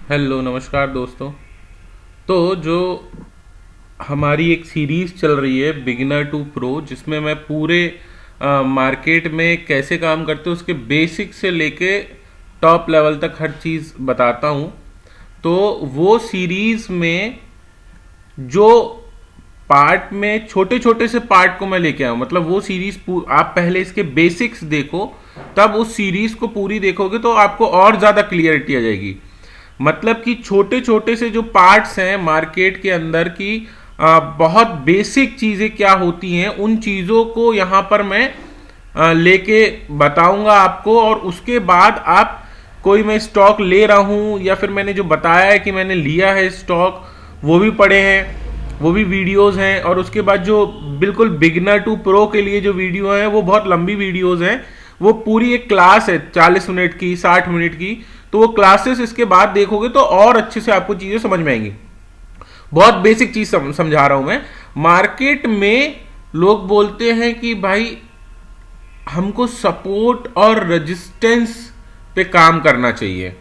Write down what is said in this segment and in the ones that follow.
Hello नमस्कार दोस्तों। तो जो हमारी एक सीरीज चल रही है बिगिनर टू प्रो, जिसमें मैं पूरे मार्केट में कैसे काम करते हैं उसके बेसिक से लेके टॉप लेवल तक हर चीज़ बताता हूँ। तो वो सीरीज में जो पार्ट में छोटे छोटे से पार्ट को मैं लेके आया हूं, मतलब वो सीरीज आप पहले इसके बेसिक्स देखो, तब उस सीरीज को पूरी देखोगे तो आपको और ज्यादा क्लियरिटी आ जाएगी। मतलब कि छोटे छोटे से जो पार्ट्स हैं मार्केट के अंदर की, बहुत बेसिक चीजें क्या होती हैं, उन चीजों को यहां पर मैं लेके बताऊंगा आपको। और उसके बाद आप कोई मैं स्टॉक ले रहा हूं या फिर मैंने जो बताया है कि मैंने लिया है स्टॉक, वो भी पड़े हैं, वो भी वीडियोस हैं। और उसके बाद जो बिल्कुल बिगिनर टू प्रो के लिए जो वीडियो है वो बहुत लंबी वीडियोस हैं, वो पूरी एक क्लास है 40 मिनट की, 60 मिनट की। तो वो क्लासेस इसके बाद देखोगे तो और अच्छे से आपको चीजें समझ में आएंगी। बहुत बेसिक चीज समझा रहा हूं मैं। मार्केट में लोग बोलते हैं कि भाई हमको सपोर्ट और रेजिस्टेंस पे काम करना चाहिए।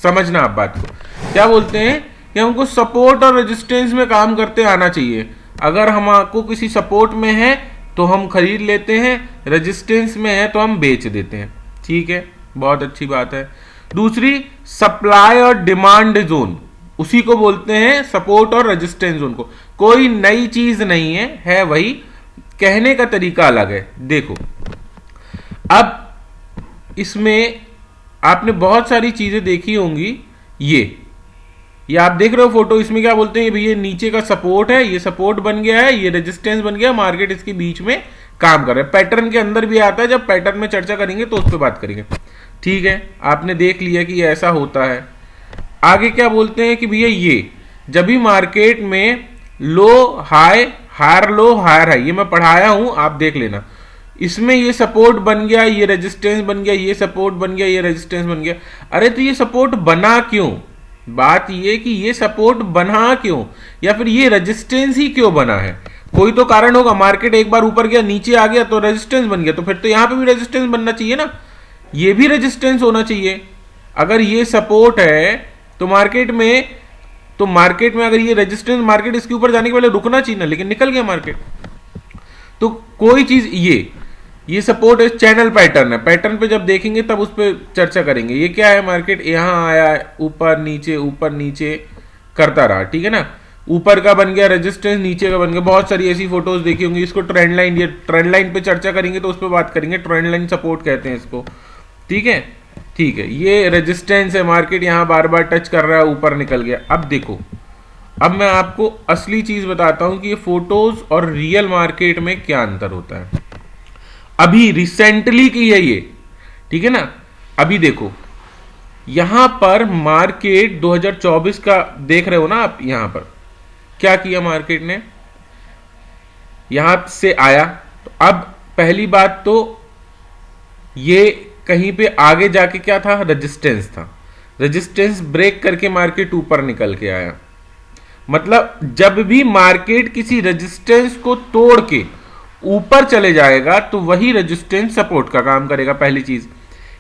समझना आप बात को, क्या बोलते हैं कि हमको सपोर्ट और रेजिस्टेंस में काम करते आना चाहिए। अगर हमको किसी सपोर्ट में है तो हम खरीद लेते हैं, रेजिस्टेंस में है तो हम बेच देते हैं। ठीक है, बहुत अच्छी बात है। दूसरी, सप्लाई और डिमांड जोन, उसी को बोलते हैं सपोर्ट और रेजिस्टेंस जोन को। कोई नई चीज नहीं है वही, कहने का तरीका अलग है। देखो, अब इसमें आपने बहुत सारी चीजें देखी होंगी। ये आप देख रहे हो फोटो, इसमें क्या बोलते हैं भैया, नीचे का सपोर्ट है, ये सपोर्ट बन गया है, ये रेजिस्टेंस बन गया, मार्केट इसके बीच में काम कर रहा है। पैटर्न के अंदर भी आता है, जब पैटर्न में चर्चा करेंगे तो उस पर बात करेंगे। ठीक है, आपने देख लिया कि ये ऐसा होता है। आगे क्या बोलते हैं कि भैया ये जब भी मार्केट में low high, higher low higher high, ये मैं पढ़ाया हूं, आप देख लेना। इसमें ये सपोर्ट बन गया, ये रेजिस्टेंस बन गया, ये सपोर्ट बन गया, ये रेजिस्टेंस बन गया। अरे तो ये सपोर्ट बना क्यों? बात ये कि ये सपोर्ट बना क्यों, या फिर ये रेजिस्टेंस ही क्यों बना है? कोई तो कारण होगा। मार्केट एक बार ऊपर गया, नीचे आ गया तो रेजिस्टेंस बन गया, तो फिर तो यहां पे भी रेजिस्टेंस बनना चाहिए ना, ये भी रेजिस्टेंस होना चाहिए। अगर ये सपोर्ट है तो मार्केट में अगर ये रेजिस्टेंस, मार्केट इसके ऊपर जाने के पहले रुकना चाहिए ना, लेकिन निकल गया मार्केट। तो कोई चीज, ये सपोर्ट है, चैनल पैटर्न है। पैटर्न पे जब देखेंगे तब उस पर चर्चा करेंगे। ये क्या है, मार्केट यहां आया, ऊपर नीचे करता रहा, ठीक है ना। ऊपर का बन गया रेजिस्टेंस, नीचे का बन गया। बहुत सारी ऐसी फोटोज देखी होंगी। इसको ट्रेंड लाइन, ये ट्रेंड लाइन पे चर्चा करेंगे तो उस पर बात करेंगे। ट्रेंड लाइन सपोर्ट कहते हैं इसको, ठीक है। ठीक है, ये रेजिस्टेंस है, मार्केट यहां बार बार टच कर रहा है, ऊपर निकल गया। अब देखो, अब मैं आपको असली चीज बताता हूं कि ये फोटोज और रियल मार्केट में क्या अंतर होता है। अभी रिसेंटली की है ये, ठीक है ना। अभी देखो, यहां पर मार्केट 2024 का देख रहे हो ना आप। यहां पर क्या किया मार्केट ने, यहां से आया तो अब पहली बात तो ये कहीं पे आगे जाके क्या था, रेजिस्टेंस था। रेजिस्टेंस ब्रेक करके मार्केट ऊपर निकल के आया। मतलब जब भी मार्केट किसी रेजिस्टेंस को तोड़ के ऊपर चले जाएगा तो वही रेजिस्टेंस सपोर्ट का काम करेगा। पहली चीज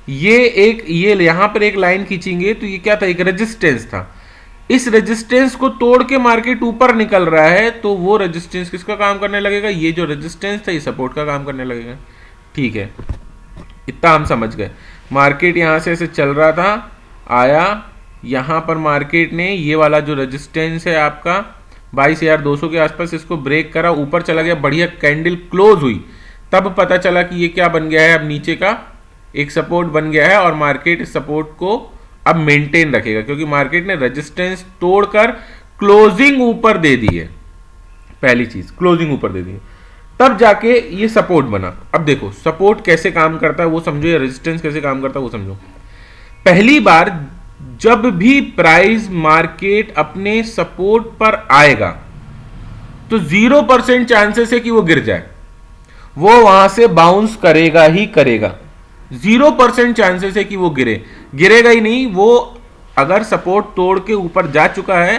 ये यहां पर एक लाइन खींचेंगे तो ये क्या था, एक रेजिस्टेंस था। इस रेजिस्टेंस को तोड़ के मार्केट ऊपर निकल रहा है तो वो रेजिस्टेंस किसका काम करने लगेगा, ये जो रेजिस्टेंस था ये सपोर्ट का काम करने लगेगा। ठीक है, इतना हम समझ गए। मार्केट यहां से ऐसे चल रहा था, आया यहां पर मार्केट ने ये वाला जो रेजिस्टेंस है आपका 22,200 के आसपास, इसको ब्रेक करा, ऊपर चला गया, बढ़िया कैंडल क्लोज हुई। तब पता चला कि ये क्या बन गया है, अब नीचे का एक सपोर्ट बन गया है और मार्केट इस सपोर्ट को अब मेंटेन रखेगा, क्योंकि मार्केट ने रेजिस्टेंस तोड़कर क्लोजिंग ऊपर दे दी है। पहली चीज, क्लोजिंग ऊपर दे दी है, तब जाके ये सपोर्ट बना। अब देखो सपोर्ट कैसे काम करता है वो समझो, या रेजिस्टेंस कैसे काम करता है वो समझो। पहली बार जब भी प्राइस मार्केट अपने सपोर्ट पर आएगा तो 0% चांसेस है कि वो गिर जाए, वो वहां से बाउंस करेगा ही करेगा। 0% चांसेस है कि वो गिरेगा ही नहीं। वो अगर सपोर्ट तोड़ के ऊपर जा चुका है,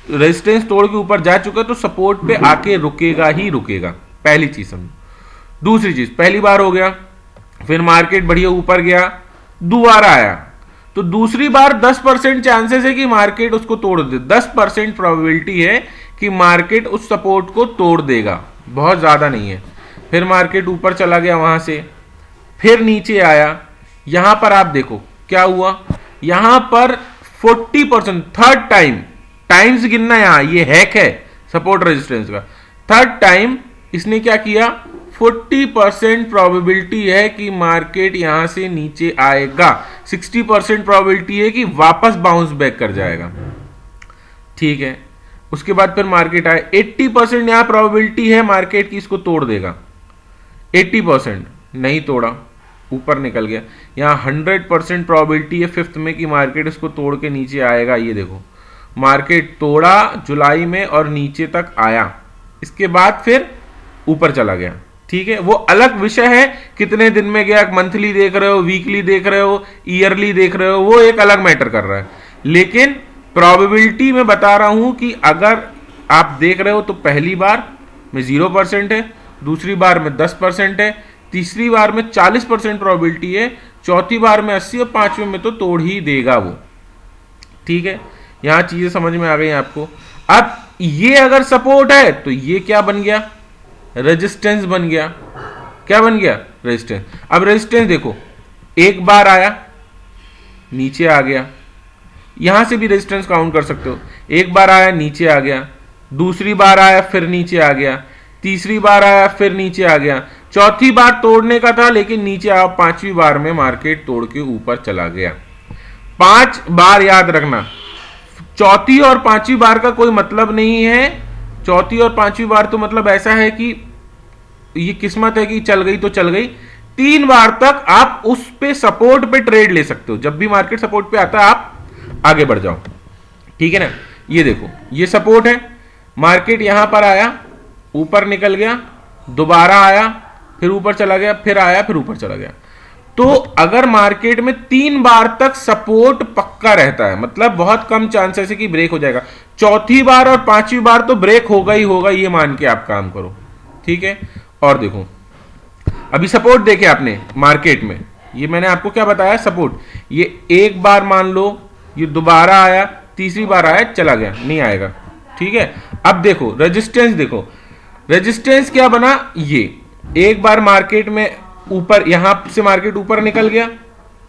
रेजिस्टेंस तोड़ के ऊपर जा चुका है, तो सपोर्ट पे आके रुकेगा ही रुकेगा। पहली चीज समझो। दूसरी चीज, पहली बार हो गया, फिर मार्केट बढ़िया ऊपर गया, दोबारा आया तो दूसरी बार 10% चांसेस है कि मार्केट उसको तोड़ दे, 10% प्रोबेबिलिटी है कि मार्केट उस सपोर्ट को तोड़ देगा, बहुत ज्यादा नहीं है। फिर मार्केट ऊपर चला गया, वहां से फिर नीचे आया। यहां पर आप देखो क्या हुआ, यहां पर 40% थर्ड टाइम, टाइम्स गिनना यहां ये हैक है सपोर्ट रेजिस्टेंस का, थर्ड टाइम इसने क्या किया, 40% प्रोबेबिलिटी है कि मार्केट यहां से नीचे आएगा, 60% प्रोबेबिलिटी है कि वापस बाउंस बैक कर जाएगा, ठीक है। उसके बाद फिर मार्केट आए, 80% यहां प्रोबेबिलिटी है मार्केट की इसको तोड़ देगा, 80% नहीं तोड़ा, ऊपर निकल गया। यहां 100% प्रोबेबिलिटी है फिफ्थ में कि मार्केट इसको तोड़ के नीचे आएगा। ये देखो मार्केट तोड़ा जुलाई में और नीचे तक आया, इसके बाद फिर ऊपर चला गया, ठीक है। वो अलग विषय है कितने दिन में गया, मंथली देख रहे हो, वीकली देख रहे हो, ईयरली देख रहे हो, वो एक अलग मैटर कर रहा है। लेकिन प्रोबेबिलिटी में बता रहा हूं कि अगर आप देख रहे हो तो पहली बार में 0% है, दूसरी बार में 10% है, तीसरी बार में 40% प्रोबेबिलिटी है, चौथी बार में 80 और पांचवें में तो तोड़ ही देगा वो, ठीक है। यहां चीजें समझ में आ गई आपको। अब ये अगर सपोर्ट है तो ये क्या बन गया, रेजिस्टेंस बन गया। क्या बन गया, रेजिस्टेंस। अब रेजिस्टेंस देखो, एक बार आया नीचे आ गया, यहां से भी रेजिस्टेंस काउंट कर सकते हो, एक बार आया नीचे आ गया, दूसरी बार आया फिर नीचे आ गया, तीसरी बार आया फिर नीचे आ गया, चौथी बार तोड़ने का था लेकिन नीचे आया, पांचवी बार में मार्केट तोड़ के ऊपर चला गया। 5 बार याद रखना, चौथी और पांचवी बार का कोई मतलब नहीं है, चौथी और पांचवी बार तो मतलब ऐसा है कि ये किस्मत है कि चल गई तो चल गई। 3 बार तक आप उस पे सपोर्ट पे ट्रेड ले सकते हो, जब भी मार्केट सपोर्ट पे आता है आप आगे बढ़ जाओ, ठीक है ना। ये देखो ये सपोर्ट है, मार्केट यहां पर आया, ऊपर निकल गया, दोबारा आया, फिर ऊपर चला गया, फिर आया, फिर ऊपर चला गया। तो अगर मार्केट में 3 बार तक सपोर्ट पक्का रहता है, मतलब बहुत कम चांसेस है कि ब्रेक हो जाएगा, चौथी बार और पांचवी बार तो ब्रेक होगा ही होगा, ये मान के आप काम करो, ठीक है। और देखो अभी सपोर्ट देखे आपने मार्केट में, ये मैंने आपको क्या बताया, सपोर्ट, ये एक बार मान लो, ये दोबारा आया, तीसरी बार आया, चला गया, नहीं आएगा, ठीक है। अब देखो रेजिस्टेंस, देखो रेजिस्टेंस क्या बना, ये एक बार मार्केट में ऊपर, यहां से मार्केट ऊपर निकल गया,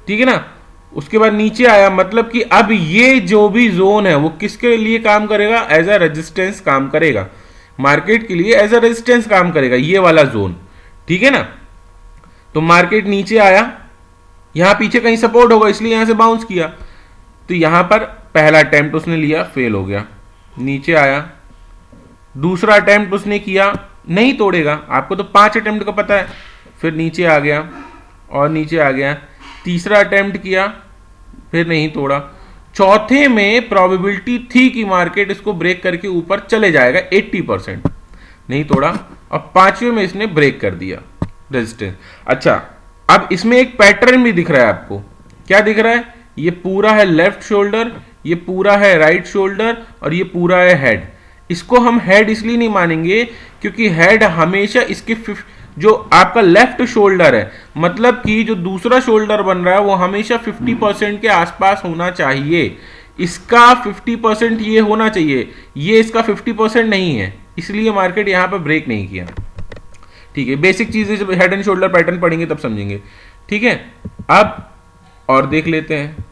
ठीक है ना, उसके बाद नीचे आया, मतलब कि अब ये जो भी जोन है वो किसके लिए काम करेगा, एज अ रेजिस्टेंस काम करेगा, मार्केट के लिए एज अ रेजिस्टेंस काम करेगा, ये वाला जोन, ठीक है ना। तो मार्केट नीचे आया, यहां पीछे कहीं सपोर्ट होगा इसलिए यहां से बाउंस किया, तो यहां पर पहला अटेम्प्ट उसने लिया, फेल हो गया, नीचे आया, दूसरा अटेम्प्ट उसने किया, नहीं तोड़ेगा, आपको तो 5 अटेम्प्ट का पता है, फिर नीचे आ गया और नीचे आ गया, तीसरा अटेम्प्ट किया, फिर नहीं तोड़ा, चौथे में प्रोबेबिलिटी थी कि मार्केट इसको ब्रेक करके ऊपर चले जाएगा, 80%, नहीं तोड़ा, और पांचवें में इसने ब्रेक कर दिया रेजिस्टेंस। अच्छा अब इसमें एक पैटर्न भी दिख रहा है आपको, क्या दिख रहा है, ये पूरा है लेफ्ट शोल्डर, ये पूरा है राइट शोल्डर, और ये पूरा है हेड। इसको हम हेड इसलिए नहीं मानेंगे क्योंकि हेड हमेशा इसके जो आपका लेफ्ट शोल्डर है, मतलब कि जो दूसरा शोल्डर बन रहा है वो हमेशा 50% के आसपास होना चाहिए, इसका 50% ये होना चाहिए, ये इसका 50% नहीं है, इसलिए मार्केट यहां पर ब्रेक नहीं किया, ठीक है। बेसिक चीजें जब हेड एंड शोल्डर पैटर्न पढ़ेंगे तब समझेंगे, ठीक है। अब और देख लेते हैं,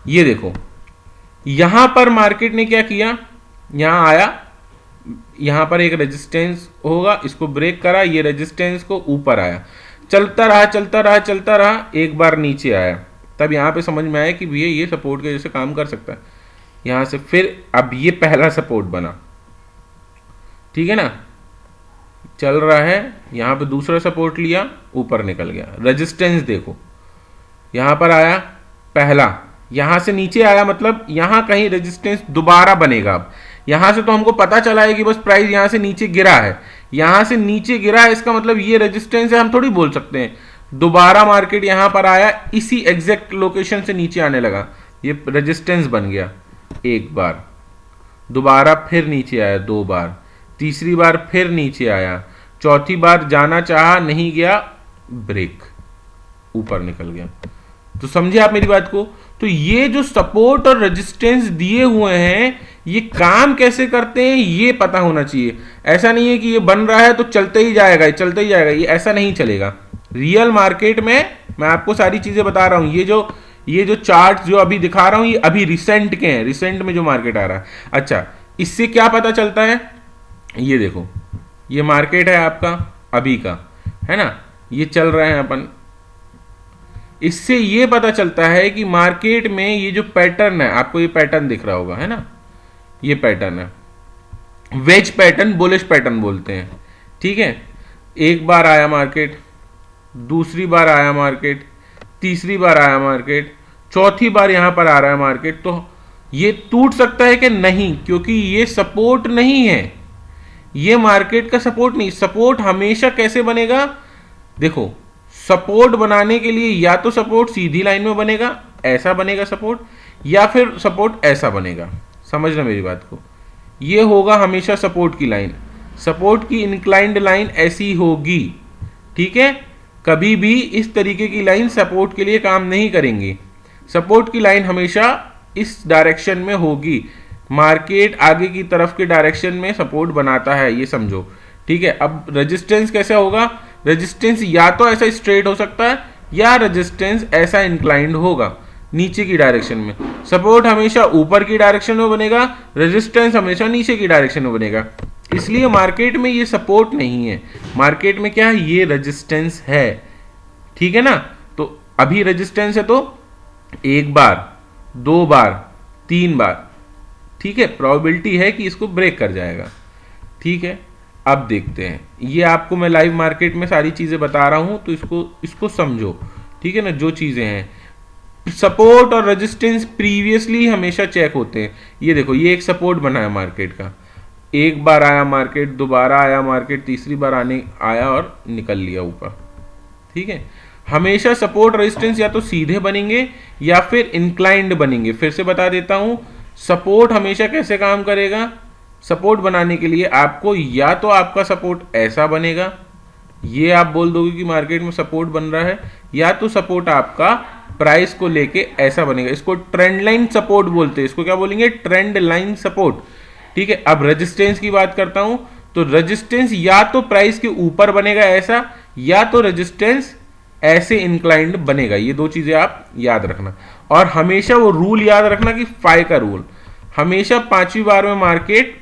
ये देखो यहां पर मार्केट ने क्या किया, यहां आया, यहां पर एक रेजिस्टेंस होगा, इसको ब्रेक करा, ये रेजिस्टेंस को ऊपर आया, चलता रहा चलता रहा चलता रहा, एक बार नीचे आया, तब यहां पे समझ में आया कि भैया ये सपोर्ट के जैसे काम कर सकता है, यहां से फिर अब ये पहला सपोर्ट बना, ठीक है ना, चल रहा है, यहां पे दूसरा सपोर्ट लिया, ऊपर निकल गया, रेजिस्टेंस देखो यहां पर आया पहला, यहां से नीचे आया, मतलब यहां कहीं रेजिस्टेंस दोबारा बनेगा। अब यहां से तो हमको पता चला है कि बस प्राइस यहां से नीचे गिरा है, यहां से नीचे गिरा है, इसका मतलब ये रेजिस्टेंस है, हम थोड़ी बोल सकते हैं। दोबारा मार्केट यहां पर आया, इसी एग्जैक्ट लोकेशन से नीचे आने लगा, ये रेजिस्टेंस बन गया, एक बार, दोबारा फिर नीचे आया, 2 बार, तीसरी बार फिर नीचे आया, चौथी बार जाना चाहा, नहीं गया, ब्रेक, ऊपर निकल गया। तो समझे आप मेरी बात को। तो ये जो सपोर्ट और रेजिस्टेंस दिए हुए हैं ये काम कैसे करते हैं ये पता होना चाहिए। ऐसा नहीं है कि ये बन रहा है तो चलते ही जाएगा, ये चलते ही जाएगा, ये ऐसा नहीं चलेगा। रियल मार्केट में मैं आपको सारी चीजें बता रहा हूं। ये जो चार्ट जो अभी दिखा रहा हूं ये अभी रिसेंट के हैं, रिसेंट में जो मार्केट आ रहा है। अच्छा, इससे क्या पता चलता है, ये देखो ये मार्केट है आपका अभी का, है ना, ये चल रहे हैं अपन। इससे ये पता चलता है कि मार्केट में ये जो पैटर्न है, आपको ये पैटर्न दिख रहा होगा, है ना, ये पैटर्न है वेज पैटर्न, बुलिश पैटर्न बोलते हैं। ठीक है, एक बार आया मार्केट, दूसरी बार आया मार्केट, तीसरी बार आया मार्केट, चौथी बार यहां पर आ रहा है मार्केट। तो ये टूट सकता है कि नहीं, क्योंकि ये सपोर्ट नहीं है, ये मार्केट का सपोर्ट नहीं। सपोर्ट हमेशा कैसे बनेगा, देखो सपोर्ट बनाने के लिए या तो सपोर्ट सीधी लाइन में बनेगा, ऐसा बनेगा सपोर्ट, या फिर सपोर्ट ऐसा बनेगा। समझना मेरी बात को, ये होगा हमेशा सपोर्ट की लाइन, सपोर्ट की इंक्लाइंड लाइन ऐसी होगी। ठीक है, कभी भी इस तरीके की लाइन सपोर्ट के लिए काम नहीं करेंगी। सपोर्ट की लाइन हमेशा इस डायरेक्शन में होगी, मार्केट आगे की तरफ के डायरेक्शन में सपोर्ट बनाता है, ये समझो। ठीक है, अब रेजिस्टेंस कैसे होगा, रेजिस्टेंस या तो ऐसा स्ट्रेट हो सकता है या रेजिस्टेंस ऐसा इंक्लाइंड होगा नीचे की डायरेक्शन में। सपोर्ट हमेशा ऊपर की डायरेक्शन में बनेगा, रेजिस्टेंस हमेशा नीचे की डायरेक्शन में बनेगा। इसलिए मार्केट में ये सपोर्ट नहीं है, मार्केट में क्या है, ये रेजिस्टेंस है। ठीक है ना, तो अभी रेजिस्टेंस है तो एक बार, दो बार, तीन बार, ठीक है, प्रोबेबिलिटी है कि इसको ब्रेक कर जाएगा। ठीक है, अब देखते हैं, ये आपको मैं लाइव मार्केट में सारी चीजें बता रहा हूं, तो इसको समझो। ठीक है ना, जो चीजें हैं, सपोर्ट और रेजिस्टेंस प्रीवियसली हमेशा चेक होते हैं। ये देखो, ये एक सपोर्ट बना है मार्केट का, एक बार आया मार्केट, दोबारा आया मार्केट, तीसरी बार आया और निकल लिया ऊपर। ठीक है, हमेशा सपोर्ट रेजिस्टेंस या तो सीधे बनेंगे या फिर इंक्लाइंड बनेंगे। फिर से बता देता हूं, सपोर्ट हमेशा कैसे काम करेगा, सपोर्ट बनाने के लिए आपको या तो आपका सपोर्ट ऐसा बनेगा, ये आप बोल दोगे कि मार्केट में सपोर्ट बन रहा है, या तो सपोर्ट आपका प्राइस को लेके ऐसा बनेगा। इसको ट्रेंड लाइन सपोर्ट बोलते हैं, इसको क्या बोलेंगे, ट्रेंड लाइन सपोर्ट। ठीक है, अब रेजिस्टेंस की बात करता हूं, तो रेजिस्टेंस या तो प्राइस के ऊपर बनेगा ऐसा, या तो रेजिस्टेंस ऐसे इंक्लाइंड बनेगा। ये दो चीजें आप याद रखना, और हमेशा वो रूल याद रखना कि फाई का रूल, हमेशा पांचवी बार में मार्केट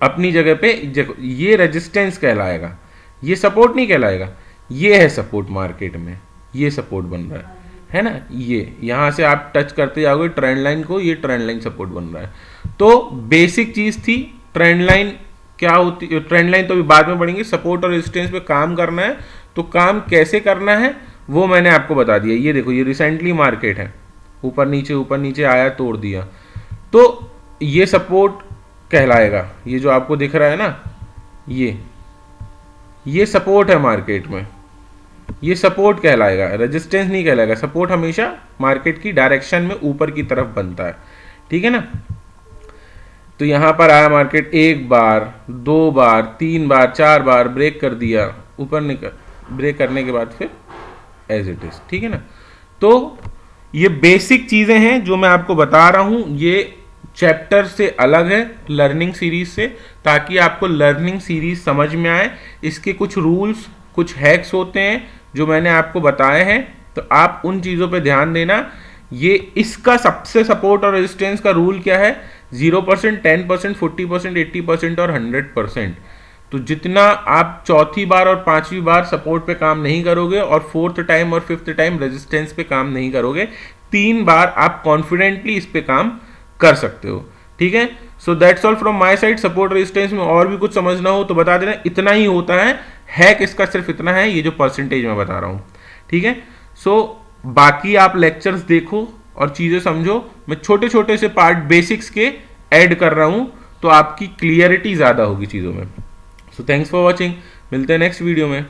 अपनी जगह पे, ये रेजिस्टेंस कहलाएगा, ये सपोर्ट नहीं कहलाएगा। ये है सपोर्ट मार्केट में, ये सपोर्ट बन रहा है ना, ये यहां से आप टच करते जाओगे ट्रेंड लाइन को, ये ट्रेंड लाइन सपोर्ट बन रहा है। तो बेसिक चीज थी ट्रेंड लाइन क्या होती है, ट्रेंड लाइन तो अभी बाद में पढ़ेंगे। सपोर्ट और रेजिस्टेंस पे काम करना है, तो काम कैसे करना है वो मैंने आपको बता दिया। ये देखो, ये रिसेंटली मार्केट है, ऊपर नीचे आया, तोड़ दिया, तो ये सपोर्ट कहलाएगा। ये जो आपको दिख रहा है ना, ये सपोर्ट है मार्केट में, ये सपोर्ट कहलाएगा, रेजिस्टेंस नहीं कहलाएगा। सपोर्ट हमेशा मार्केट की डायरेक्शन में ऊपर की तरफ बनता है। ठीक है ना, तो यहां पर आया मार्केट, एक बार, दो बार, तीन बार, चार बार ब्रेक कर दिया, ऊपर निकल, ब्रेक करने के बाद फिर एज इट इज। ठीक है ना, तो ये बेसिक चीजें हैं जो मैं आपको बता रहा हूं, ये चैप्टर से अलग है लर्निंग सीरीज से, ताकि आपको लर्निंग सीरीज समझ में आए। इसके कुछ रूल्स, कुछ हैक्स होते हैं जो मैंने आपको बताए हैं, तो आप उन चीज़ों पे ध्यान देना। ये इसका सबसे सपोर्ट और रेजिस्टेंस का रूल क्या है, 0%, 10%, 40%, 80% और 100%। तो जितना आप चौथी बार और पांचवी बार सपोर्ट पे काम नहीं करोगे और फोर्थ टाइम और फिफ्थ टाइम रेजिस्टेंस पे काम नहीं करोगे, 3 बार आप कॉन्फिडेंटली इस पे काम कर सकते हो। ठीक है, so that's all from my side. Support resistance में और भी कुछ समझना हो तो बता देना, इतना ही होता है, हैक इसका सिर्फ इतना है, ये जो परसेंटेज मैं बता रहा हूं। ठीक है, सो बाकी आप लेक्चर्स देखो और चीजें समझो। मैं छोटे छोटे से पार्ट बेसिक्स के ऐड कर रहा हूं, तो आपकी क्लियरिटी ज्यादा होगी चीजों में। सो थैंक्स फॉर वॉचिंग, मिलते हैं नेक्स्ट वीडियो में।